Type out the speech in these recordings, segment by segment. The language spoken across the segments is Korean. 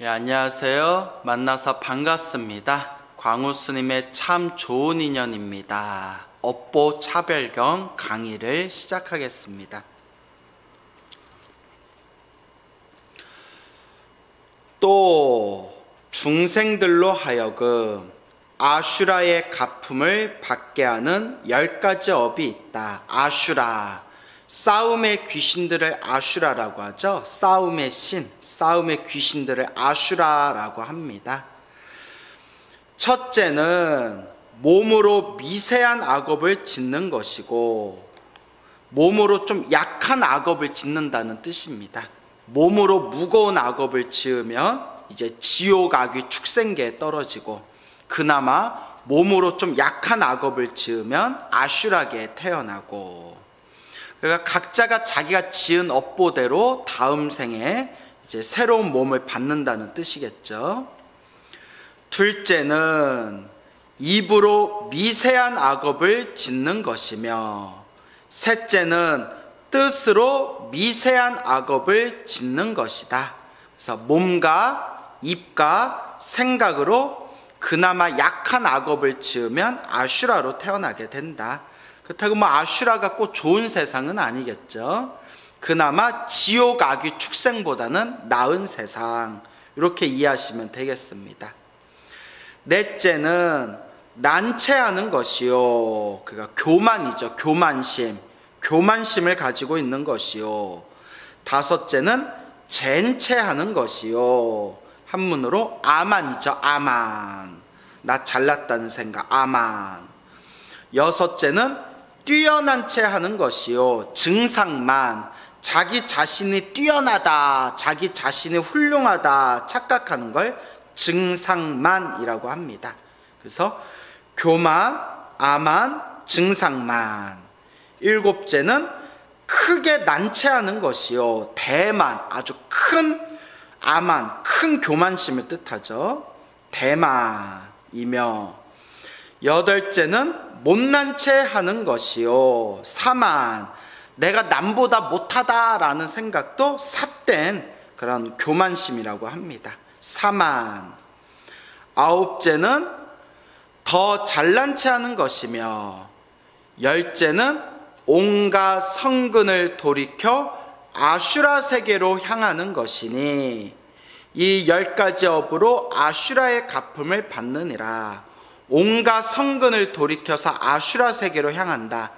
안녕하세요. 만나서 반갑습니다. 광우 스님의 참 좋은 인연입니다. 업보 차별경 강의를 시작하겠습니다. 또 중생들로 하여금 아슈라의 가품을 받게 하는 10가지 업이 있다. 아슈라, 싸움의 귀신들을 아슈라라고 하죠. 싸움의 신, 싸움의 귀신들을 아슈라라고 합니다. 첫째는 몸으로 미세한 악업을 짓는 것이고, 몸으로 좀 약한 악업을 짓는다는 뜻입니다. 몸으로 무거운 악업을 지으면 이제 지옥 악귀 축생계에 떨어지고, 그나마 몸으로 좀 약한 악업을 지으면 아슈라계에 태어나고, 그러니까 각자가 자기가 지은 업보대로 다음 생에 이제 새로운 몸을 받는다는 뜻이겠죠. 둘째는 입으로 미세한 악업을 짓는 것이며, 셋째는 뜻으로 미세한 악업을 짓는 것이다. 그래서 몸과 입과 생각으로 그나마 약한 악업을 지으면 아슈라로 태어나게 된다. 그렇다고 아슈라가 꼭 좋은 세상은 아니겠죠. 그나마 지옥 악귀 축생보다는 나은 세상, 이렇게 이해하시면 되겠습니다. 넷째는 난체하는 것이요, 그러니까 교만이죠. 교만심을 가지고 있는 것이요. 다섯째는 젠체하는 것이요, 한문으로 아만이죠. 아만, 나 잘났다는 생각, 아만. 여섯째는 뛰어난 채 하는 것이요, 증상만, 자기 자신이 뛰어나다, 자기 자신이 훌륭하다 착각하는 걸 증상만이라고 합니다. 그래서 교만, 아만, 증상만. 일곱째는 크게 난체하는 것이요, 대만, 아주 큰 아만, 큰 교만심을 뜻하죠. 대만이며, 여덟째는 못난 채 하는 것이요, 사만, 내가 남보다 못하다라는 생각도 삿된 그런 교만심이라고 합니다. 사만. 아홉째는 더 잘난 채 하는 것이며, 열째는 온갖 성근을 돌이켜 아슈라 세계로 향하는 것이니, 이 10가지 업으로 아슈라의 가품을 받느니라. 온갖 성근을 돌이켜서 아슈라 세계로 향한다.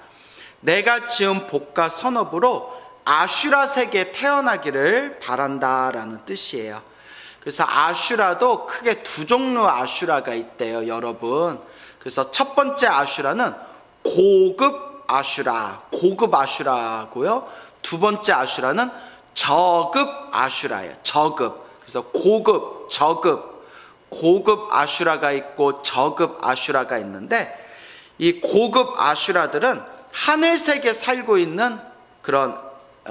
내가 지은 복과 선업으로 아슈라 세계에 태어나기를 바란다라는 뜻이에요. 그래서 아슈라도 크게 두 종류 아슈라가 있대요, 여러분. 그래서 첫 번째 아슈라는 고급 아슈라고요. 두 번째 아슈라는 저급 아슈라예요. 저급. 그래서 고급, 고급 아슈라가 있고 저급 아슈라가 있는데, 이 고급 아슈라들은 하늘 세계에 살고 있는 그런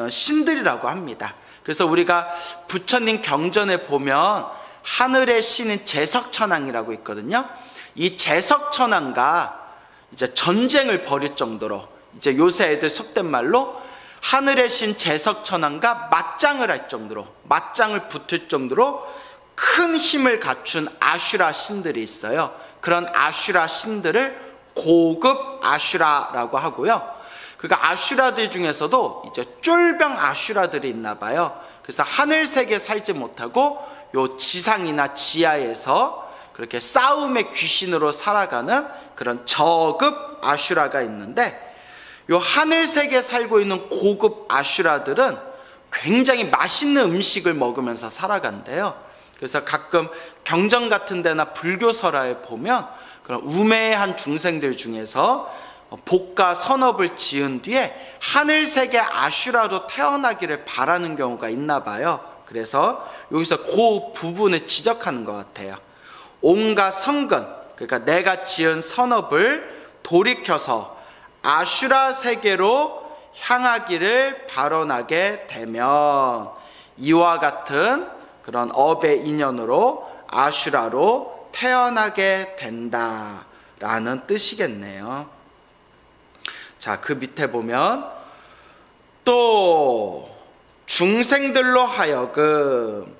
신들이라고 합니다. 그래서 우리가 부처님 경전에 보면 하늘의 신인 제석천왕이라고 있거든요. 이 제석천왕과 이제 전쟁을 벌일 정도로, 이제 요새 애들 속된 말로 하늘의 신 제석천왕과 맞짱을 할 정도로, 맞짱을 붙을 정도로 큰 힘을 갖춘 아슈라 신들이 있어요. 그런 아슈라 신들을 고급 아슈라라고 하고요. 그러니까 아슈라들 중에서도 이제 쫄병 아슈라들이 있나 봐요. 그래서 하늘 세계에 살지 못하고 요 지상이나 지하에서 그렇게 싸움의 귀신으로 살아가는 그런 저급 아슈라가 있는데, 요 하늘 세계에 살고 있는 고급 아슈라들은 굉장히 맛있는 음식을 먹으면서 살아간대요. 그래서 가끔 경전 같은 데나 불교설화에 보면 그런 우매한 중생들 중에서 복과 선업을 지은 뒤에 하늘 세계 아슈라로 태어나기를 바라는 경우가 있나 봐요. 그래서 여기서 그 부분을 지적하는 것 같아요. 온갖 성근, 그러니까 내가 지은 선업을 돌이켜서 아슈라 세계로 향하기를 발언하게 되면 이와 같은 그런 업의 인연으로 아슈라로 태어나게 된다라는 뜻이겠네요. 자, 그 밑에 보면 또 중생들로 하여금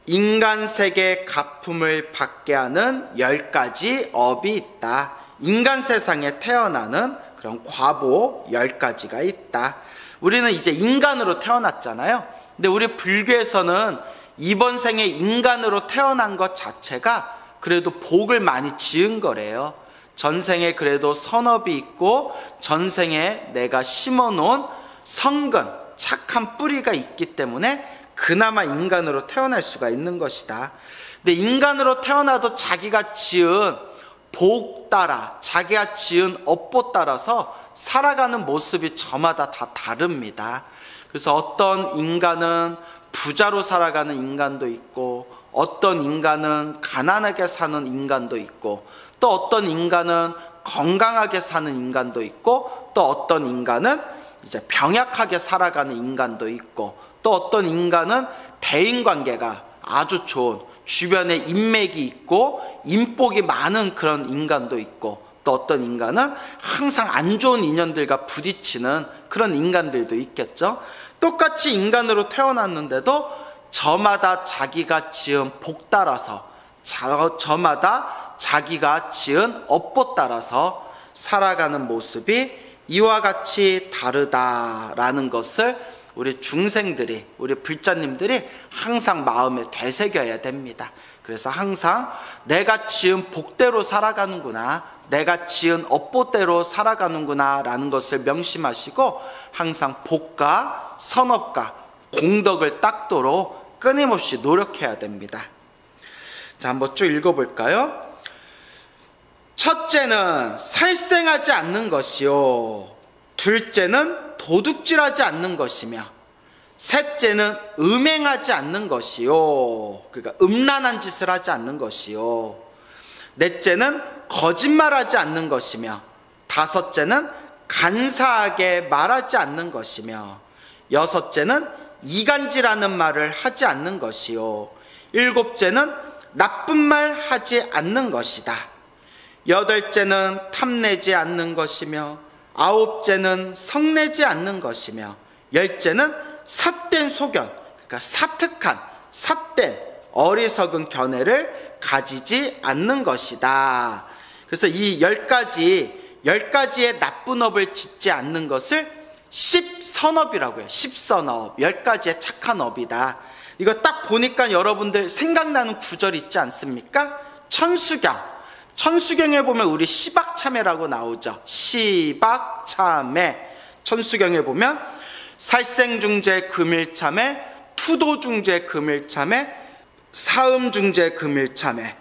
인간 세계 가품을 받게 하는 10가지 업이 있다. 인간 세상에 태어나는 그런 과보 10가지가 있다. 우리는 이제 인간으로 태어났잖아요. 근데 우리 불교에서는 이번 생에 인간으로 태어난 것 자체가 그래도 복을 많이 지은 거래요. 전생에 그래도 선업이 있고 전생에 내가 심어놓은 성근, 착한 뿌리가 있기 때문에 그나마 인간으로 태어날 수가 있는 것이다. 근데 인간으로 태어나도 자기가 지은 복 따라, 자기가 지은 업보 따라서 살아가는 모습이 저마다 다 다릅니다. 그래서 어떤 인간은 부자로 살아가는 인간도 있고, 어떤 인간은 가난하게 사는 인간도 있고, 또 어떤 인간은 건강하게 사는 인간도 있고, 또 어떤 인간은 이제 병약하게 살아가는 인간도 있고, 또 어떤 인간은 대인관계가 아주 좋은, 주변에 인맥이 있고 인복이 많은 그런 인간도 있고, 또 어떤 인간은 항상 안 좋은 인연들과 부딪히는 그런 인간들도 있겠죠. 똑같이 인간으로 태어났는데도 저마다 자기가 지은 복 따라서, 저마다 자기가 지은 업보 따라서 살아가는 모습이 이와 같이 다르다라는 것을 우리 중생들이, 우리 불자님들이 항상 마음에 되새겨야 됩니다. 그래서 항상 내가 지은 복대로 살아가는구나, 내가 지은 업보대로 살아가는구나 라는 것을 명심하시고 항상 복과 선업과 공덕을 닦도록 끊임없이 노력해야 됩니다. 자, 한번 쭉 읽어볼까요? 첫째는 살생하지 않는 것이요, 둘째는 도둑질하지 않는 것이며, 셋째는 음행하지 않는 것이요, 그러니까 음란한 짓을 하지 않는 것이요, 넷째는 거짓말하지 않는 것이며, 다섯째는 간사하게 말하지 않는 것이며, 여섯째는 이간질하는 말을 하지 않는 것이요, 일곱째는 나쁜 말 하지 않는 것이다. 여덟째는 탐내지 않는 것이며, 아홉째는 성내지 않는 것이며, 열째는 삿된 소견, 그러니까 사특한, 삿된 어리석은 견해를 가지지 않는 것이다. 그래서 이 10가지의 나쁜 업을 짓지 않는 것을 10선업이라고 해요. 10선업, 10가지의 착한 업이다. 이거 딱 보니까 여러분들 생각나는 구절이 있지 않습니까? 천수경에 보면 우리 시박참회라고 나오죠. 시박참회. 천수경에 보면 살생중재 금일참회, 투도중재 금일참회, 사음중재 금일참회.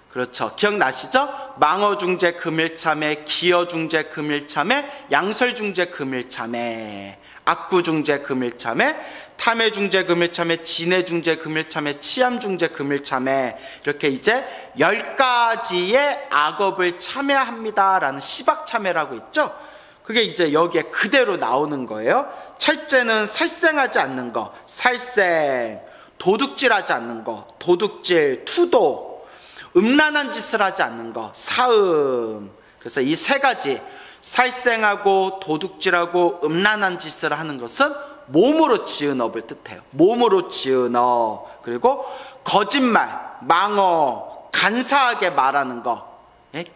그렇죠. 기억나시죠? 망어중재 금일참회, 기어중재 금일참회, 양설중재 금일참회, 악구중재 금일참회, 탐해중재 금일참회, 진해중재 금일참회, 치암중재 금일참회, 이렇게 이제 10가지의 악업을 참회합니다라는 시박참회라고 있죠. 그게 이제 여기에 그대로 나오는 거예요. 첫째는 살생하지 않는 거, 살생. 도둑질하지 않는 거, 도둑질, 투도. 음란한 짓을 하지 않는 거, 사음. 그래서 이 3가지, 살생하고 도둑질하고 음란한 짓을 하는 것은 몸으로 지은 업을 뜻해요. 몸으로 지은 업. 그리고 거짓말, 망어, 간사하게 말하는 거,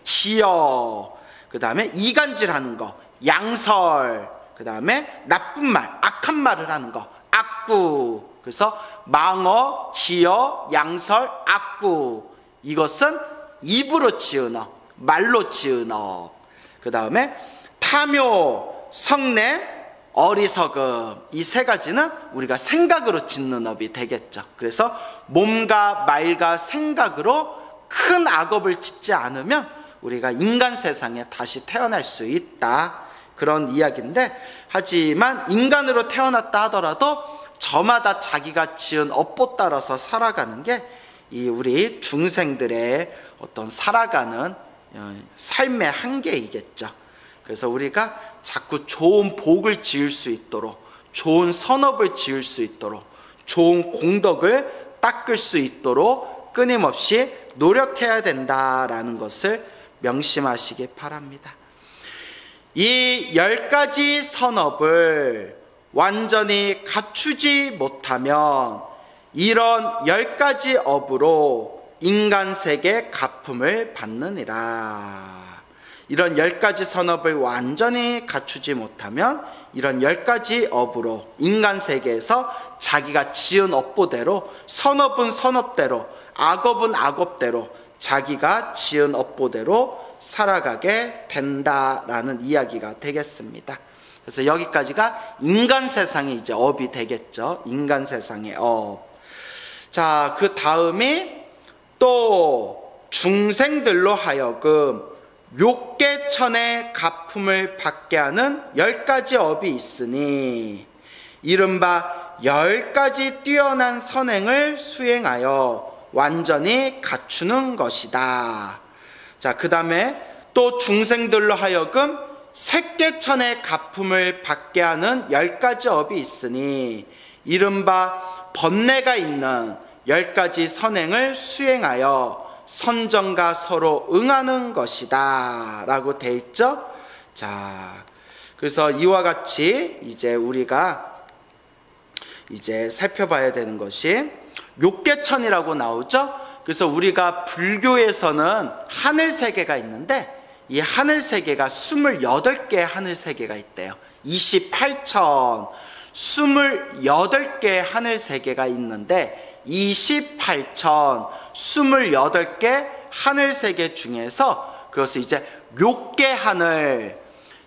기어. 그 다음에 이간질하는 거, 양설. 그 다음에 나쁜 말, 악한 말을 하는 거, 악구. 그래서 망어, 기어, 양설, 악구. 이것은 입으로 지은 업, 말로 지은 업. 그 다음에 탐욕, 성내, 어리석음. 이 3가지는 우리가 생각으로 짓는 업이 되겠죠. 그래서 몸과 말과 생각으로 큰 악업을 짓지 않으면 우리가 인간 세상에 다시 태어날 수 있다. 그런 이야기인데, 하지만 인간으로 태어났다 하더라도 저마다 자기가 지은 업보 따라서 살아가는 게 이 우리 중생들의 어떤 살아가는 삶의 한계이겠죠. 그래서 우리가 자꾸 좋은 복을 지을 수 있도록, 좋은 선업을 지을 수 있도록, 좋은 공덕을 닦을 수 있도록 끊임없이 노력해야 된다라는 것을 명심하시기 바랍니다. 이 10가지 선업을 완전히 갖추지 못하면 이런 10가지 업으로 인간 세계 가품을 받느니라. 이런 10가지 선업을 완전히 갖추지 못하면 이런 10가지 업으로 인간 세계에서 자기가 지은 업보대로, 선업은 선업대로, 악업은 악업대로 자기가 지은 업보대로 살아가게 된다라는 이야기가 되겠습니다. 그래서 여기까지가 인간 세상의 이제 업이 되겠죠. 인간 세상의 업. 자, 그 다음이 또 중생들로 하여금 욕계천의 가품을 받게 하는 10가지 업이 있으니 이른바 10가지 뛰어난 선행을 수행하여 완전히 갖추는 것이다. 자, 그 다음에 또 중생들로 하여금 색계천의 가품을 받게 하는 10가지 업이 있으니 이른바 번뇌가 있는 10가지 선행을 수행하여 선정과 서로 응하는 것이다 라고 되어 있죠. 자, 그래서 이와 같이 이제 우리가 이제 살펴봐야 되는 것이 욕계천이라고 나오죠. 그래서 우리가 불교에서는 하늘세계가 있는데 이 하늘세계가 28개의 하늘세계가 있대요. 28천 28개의 하늘세계가 있는데 28천 28개 하늘세계 중에서 그것을 이제 욕계 하늘,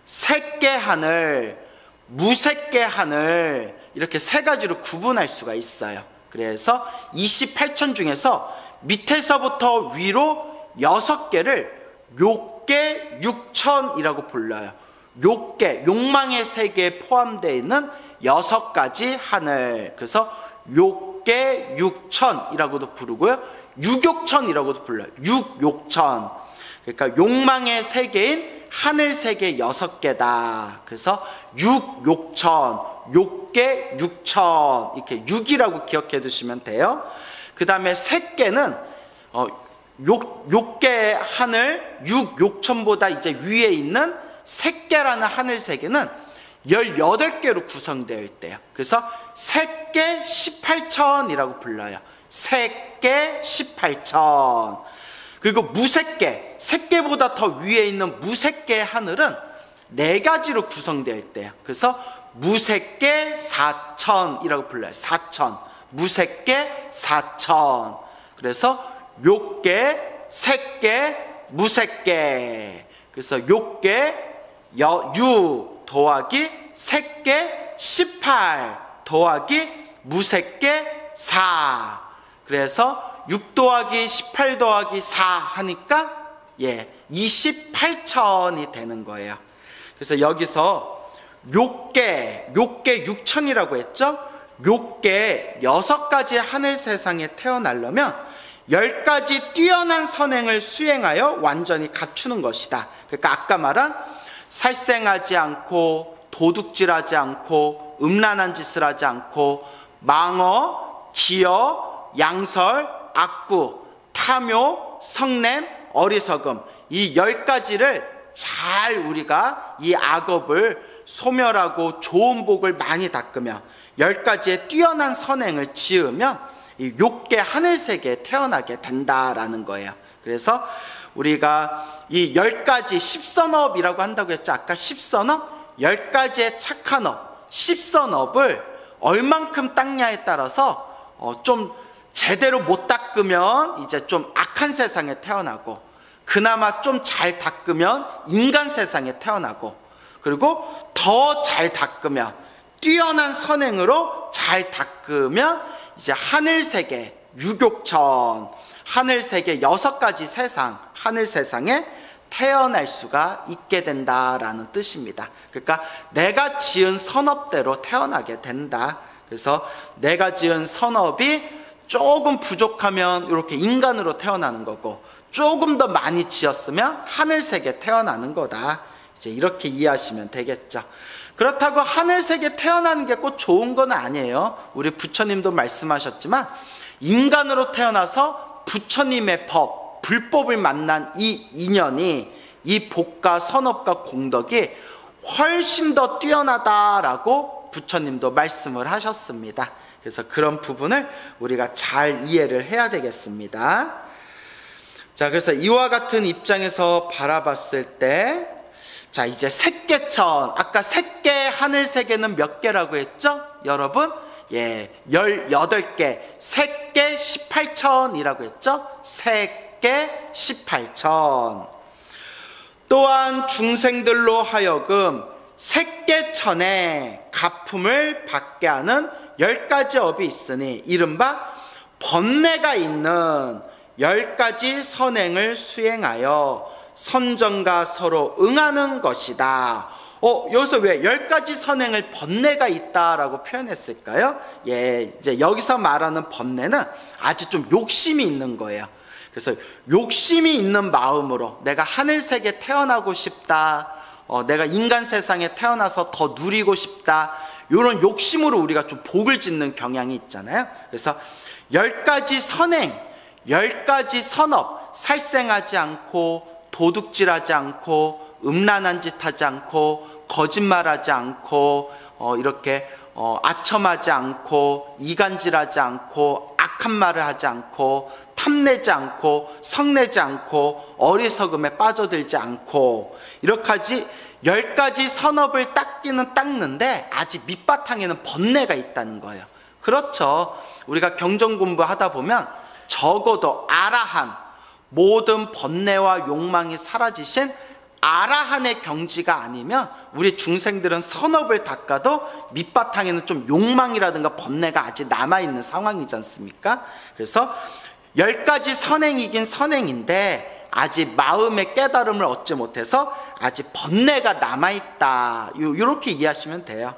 색계 하늘, 무색계 하늘 이렇게 세 가지로 구분할 수가 있어요. 그래서 28천 중에서 밑에서부터 위로 6개를 욕계 6천이라고 불러요. 욕계, 욕망의 세계에 포함되어 있는 6가지 하늘. 그래서 욕계 6천이라고도 부르고요. 육욕천이라고도 불러요. 육욕천. 그러니까 욕망의 세계인 하늘 세계 6개다. 그래서 육욕천, 욕계 6천 이렇게 6이라고 기억해 두시면 돼요. 그 다음에 색계는 욕계 하늘 육욕천보다 이제 위에 있는 색계라는 하늘 세계는 18개로 구성되어 있대요. 그래서 색계 18천이라고 불러요. 색계 18천. 그리고 무색계, 색계보다 더 위에 있는 무색계 하늘은 4가지로 구성되어 있대요. 그래서 무색계 4천이라고 불러요. 4천. 무색계 4천. 그래서 욕계, 색계, 무색계. 그래서 욕계 6 더하기 색계 18 더하기 무색계 4. 그래서 6 더하기 18 더하기 4 하니까 28천이 되는 거예요. 그래서 여기서 욕계 6천이라고 했죠. 욕계 6가지 하늘 세상에 태어나려면 10가지 뛰어난 선행을 수행하여 완전히 갖추는 것이다. 그러니까 아까 말한 살생하지 않고 도둑질하지 않고 음란한 짓을 하지 않고 망어, 기어, 양설, 악구, 탐욕, 성냄, 어리석음 이 10가지를 잘 우리가 이 악업을 소멸하고 좋은 복을 많이 닦으며 10가지의 뛰어난 선행을 지으면 이 욕계 하늘세계에 태어나게 된다라는 거예요. 그래서 우리가 이 10가지 10선업이라고 한다고 했죠. 아까 10선업 10가지의 착한 업 10선업을 얼만큼 닦냐에 따라서 좀 제대로 못 닦으면 이제 좀 악한 세상에 태어나고 그나마 좀 잘 닦으면 인간 세상에 태어나고 그리고 더 잘 닦으면 뛰어난 선행으로 잘 닦으면 이제 하늘세계 유욕천 하늘세계 6가지 세상 하늘 세상에 태어날 수가 있게 된다라는 뜻입니다. 그러니까 내가 지은 선업대로 태어나게 된다. 그래서 내가 지은 선업이 조금 부족하면 이렇게 인간으로 태어나는 거고 조금 더 많이 지었으면 하늘세계 태어나는 거다. 이제 이렇게 이해하시면 되겠죠. 그렇다고 하늘세계 태어나는 게 꼭 좋은 건 아니에요. 우리 부처님도 말씀하셨지만 인간으로 태어나서 부처님의 법, 불법을 만난 이 인연이 이 복과 선업과 공덕이 훨씬 더 뛰어나다라고 부처님도 말씀을 하셨습니다. 그래서 그런 부분을 우리가 잘 이해를 해야 되겠습니다. 자, 그래서 이와 같은 입장에서 바라봤을 때, 자, 이제 색계천, 아까 색계, 하늘 세계는 몇 개라고 했죠? 여러분? 예, 18개, 색계 18천이라고 했죠? 색계 18천. 또한 중생들로 하여금 색계천에 가품을 받게 하는 10가지 업이 있으니 이른바 번뇌가 있는 10가지 선행을 수행하여 선정과 서로 응하는 것이다. 여기서 왜 10가지 선행을 번뇌가 있다라고 표현했을까요? 예, 이제 여기서 말하는 번뇌는 아주 좀 욕심이 있는 거예요. 그래서 욕심이 있는 마음으로 내가 하늘세계에 태어나고 싶다, 내가 인간 세상에 태어나서 더 누리고 싶다, 이런 욕심으로 우리가 좀 복을 짓는 경향이 있잖아요. 그래서 10가지 선행, 10가지 선업, 살생하지 않고, 도둑질하지 않고, 음란한 짓 하지 않고, 거짓말하지 않고, 이렇게 아첨하지 않고, 이간질하지 않고, 악한 말을 하지 않고, 탐내지 않고, 성내지 않고, 어리석음에 빠져들지 않고, 이렇게까지 10가지 선업을 닦기는 닦는데 아직 밑바탕에는 번뇌가 있다는 거예요. 그렇죠. 우리가 경전 공부하다 보면 적어도 아라한, 모든 번뇌와 욕망이 사라지신 아라한의 경지가 아니면 우리 중생들은 선업을 닦아도 밑바탕에는 좀 욕망이라든가 번뇌가 아직 남아있는 상황이지 않습니까? 그래서 10가지 선행이긴 선행인데 아직 마음의 깨달음을 얻지 못해서 아직 번뇌가 남아있다, 이렇게 이해하시면 돼요.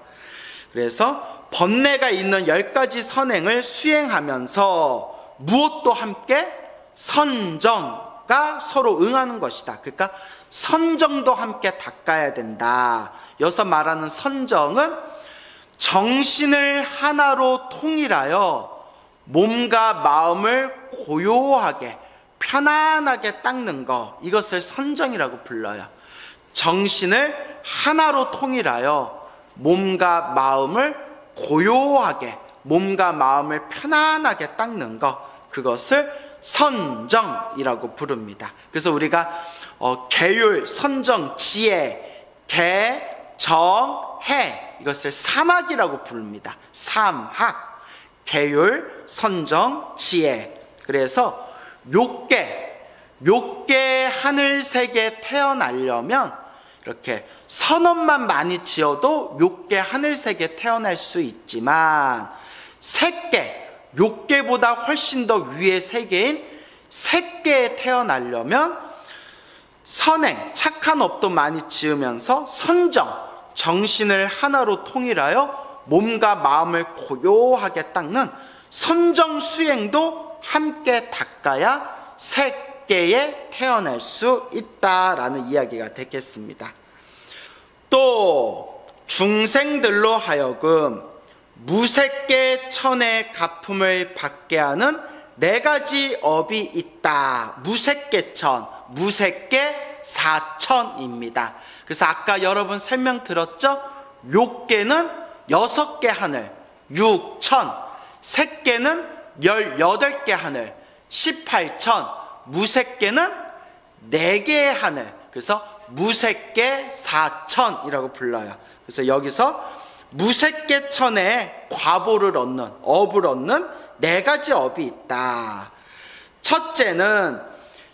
그래서 번뇌가 있는 10가지 선행을 수행하면서 무엇도 함께 선정과 서로 응하는 것이다. 그러니까 선정도 함께 닦아야 된다. 여기서 말하는 선정은 정신을 하나로 통일하여 몸과 마음을 고요하게 편안하게 닦는 것, 이것을 선정이라고 불러요. 정신을 하나로 통일하여 몸과 마음을 고요하게, 몸과 마음을 편안하게 닦는 것, 그것을 선정이라고 부릅니다. 그래서 우리가 계율, 선정, 지혜, 계, 정, 해, 이것을 삼학이라고 부릅니다. 삼학, 계율, 선정, 지혜. 그래서 욕계 하늘세계에 태어나려면 이렇게 선업만 많이 지어도 욕계 하늘세계에 태어날 수 있지만, 색계, 욕계보다 훨씬 더 위의 세계인 색계에 태어나려면 선행, 착한 업도 많이 지으면서 선정, 정신을 하나로 통일하여 몸과 마음을 고요하게 닦는 선정 수행도 함께 닦아야 색계에 태어날 수 있다라는 이야기가 되겠습니다. 또 중생들로 하여금 무색계 천의 가품을 받게 하는 4가지 업이 있다. 무색계천, 무색계 4천입니다. 그래서 아까 여러분 설명 들었죠? 욕계는 6개 하늘, 6천, 색계는 18개 하늘, 18천, 무색계는 4개의 하늘, 그래서 무색계 4천이라고 불러요. 그래서 여기서 무색계천에 과보를 얻는, 업을 얻는 4가지 업이 있다. 첫째는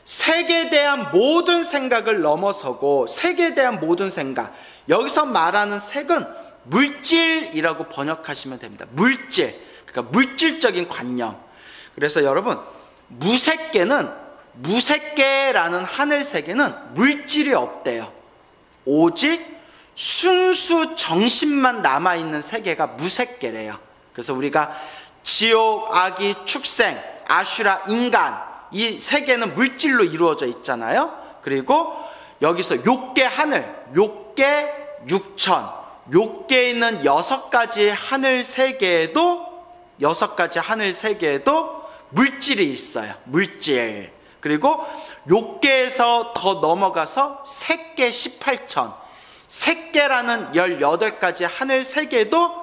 색에 대한 모든 생각을 넘어서고, 색에 대한 모든 생각, 여기서 말하는 색은 물질이라고 번역하시면 됩니다. 물질, 그러니까 물질적인 관념. 그래서 여러분, 무색계라는 하늘세계는 물질이 없대요. 오직 순수 정신만 남아있는 세계가 무색계래요. 그래서 우리가 지옥, 아기, 축생, 아슈라, 인간, 이 세계는 물질로 이루어져 있잖아요. 그리고 여기서 욕계 하늘, 욕계 6천, 욕계에 있는 6가지 하늘 세계에도 물질이 있어요. 물질. 그리고 욕계에서 더 넘어가서 색계 18천, 색계라는 18가지 하늘 세계도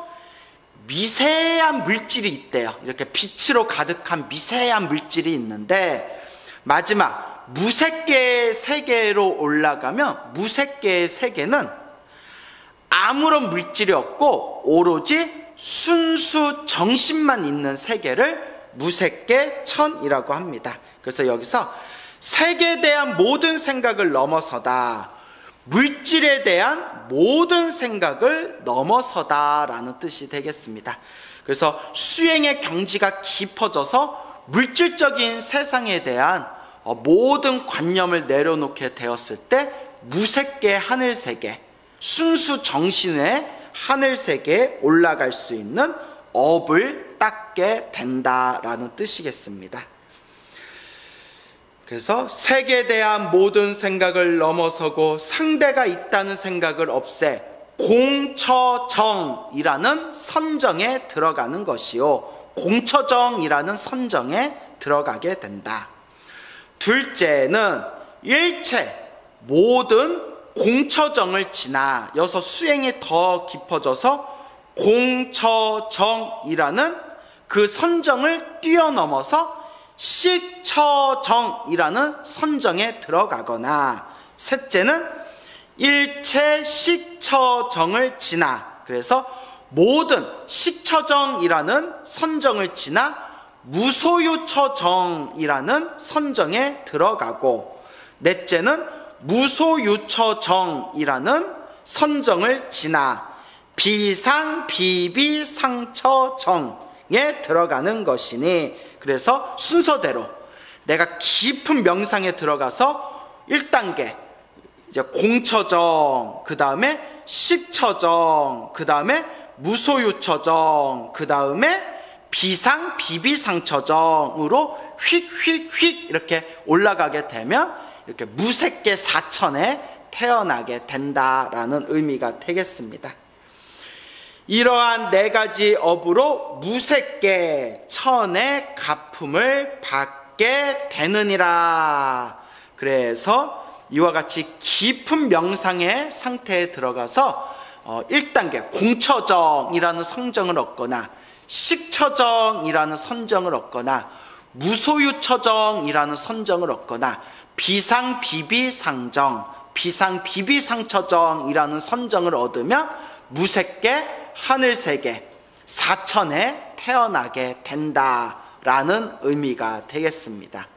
미세한 물질이 있대요. 이렇게 빛으로 가득한 미세한 물질이 있는데 마지막 무색계의 세계로 올라가면 무색계의 세계는 아무런 물질이 없고 오로지 순수 정신만 있는 세계를 무색계천이라고 합니다. 그래서 여기서 색에 대한 모든 생각을 넘어서다, 물질에 대한 모든 생각을 넘어서다 라는 뜻이 되겠습니다. 그래서 수행의 경지가 깊어져서 물질적인 세상에 대한 모든 관념을 내려놓게 되었을 때 무색계 하늘세계, 순수 정신의 하늘세계에 올라갈 수 있는 업을 닦게 된다라는 뜻이겠습니다. 그래서 색에 대한 모든 생각을 넘어서고 상대가 있다는 생각을 없애 공처정이라는 선정에 들어가는 것이요, 공처정이라는 선정에 들어가게 된다. 둘째는 일체 모든 공처정을 지나, 여기서 수행이 더 깊어져서 공처정이라는 그 선정을 뛰어넘어서 식처정이라는 선정에 들어가거나, 셋째는 일체 식처정을 지나, 그래서 모든 식처정이라는 선정을 지나 무소유처정이라는 선정에 들어가고, 넷째는 무소유처정이라는 선정을 지나 비상비비상처정에 들어가는 것이니, 그래서 순서대로 내가 깊은 명상에 들어가서 1단계 이제 공처정, 그 다음에 식처정, 그 다음에 무소유처정, 그 다음에 비상비비상처정으로 휙휙휙 이렇게 올라가게 되면 이렇게 무색계 사천에 태어나게 된다라는 의미가 되겠습니다. 이러한 4가지 업으로 무색계 천의 가품을 받게 되느니라. 그래서 이와 같이 깊은 명상의 상태에 들어가서 1단계 공처정이라는 성정을 얻거나, 식처정이라는 선정을 얻거나, 무소유처정이라는 선정을 얻거나, 비상비비상정, 비상비비상처정이라는 선정을 얻으면 무색계 하늘세계 사천에 태어나게 된다라는 의미가 되겠습니다.